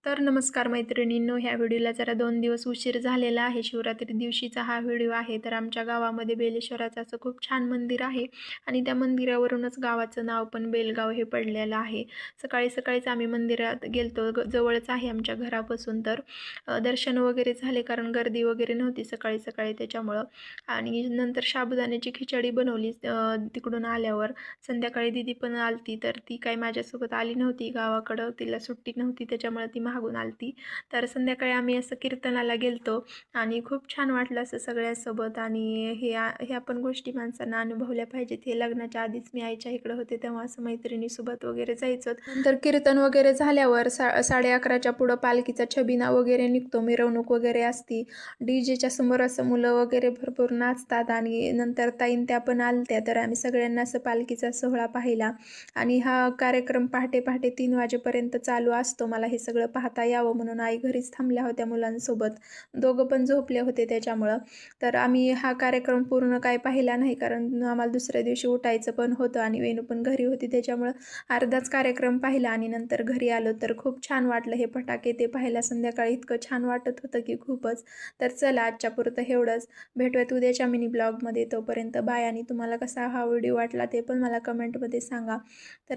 तर नमस्कार मैत्रिणींनो, ह्या व्हिडिओला जरा 2 दिवस उशीर झालेला आहे. शिवरात्री दिवशीचा हा व्हिडिओ आहे. तर आमच्या गावामध्ये बेलेश्वराचं असं खूप छान मंदिर आहे आणि त्या मंदिरावरूनच गावाचं नाव पण बेलगाव हे पडलेलं आहे. सकाळी-सकाळीच आम्ही मंदिरात गेलतो. जवळच आहे आमच्या घरापासून. तर दर्शन वगैरे झाले कारण गर्दी वगैरे नव्हती सकाळी-सकाळी त्याच्यामुळं. आणि नंतर साबुदाण्याची खिचडी बनवली तिकडून आल्यावर. संध्याकाळी दीदी पण आलती, तर ती काही माझ्यासोबत आली नव्हती गावाकडं. तिला सुट्टी नव्हती त्याच्यामुळे ती मागून आलती. तर संध्याकाळी आम्ही असं कीर्तनाला गेलतो आणि खूप छान वाटलं असं सगळ्यासोबत. आणि ह्या पण गोष्टी माणसांना अनुभवल्या पाहिजेत. हे लग्नाच्या आधीच मी आईच्या इकडं होते तेव्हा असं मैत्रिणीसोबत वगैरे जायचं. नंतर कीर्तन वगैरे झाल्यावर 11:30च्या पुढं पालखीचा छबिना वगैरे निघतो, मिरवणूक वगैरे असती. डीजेच्या समोर असं मुलं वगैरे भरपूर नाचतात आणि नंतर ताईन त्या पण आलत्या. तर आम्ही सगळ्यांना असं पालखीचा सोहळा पाहिला आणि हा कार्यक्रम पहाटे 3 वाजेपर्यंत चालू असतो. मला हे सगळं पाहता यावं म्हणून आई घरीच थांबल्या होत्या मुलांसोबत. दोघं पण झोपले होते त्याच्यामुळं. तर आम्ही हा कार्यक्रम पूर्ण काय पाहिला नाही कारण आम्हाला दुसऱ्या दिवशी उठायचं पण होतं आणि वेणू पण घरी होती त्याच्यामुळं अर्धाच कार्यक्रम पाहिला आणि नंतर घरी आलो. तर खूप छान वाटलं हे फटाके ते पाहायला. संध्याकाळी इतकं छान वाटत होतं की खूपच. तर चला आजच्यापुरतं एवढंच. भेटूयात उद्याच्या मिनी ब्लॉगमध्ये. तोपर्यंत बाय. आणि तुम्हाला कसा हा व्हिडिओ वाटला ते पण मला कमेंटमध्ये सांगा. तर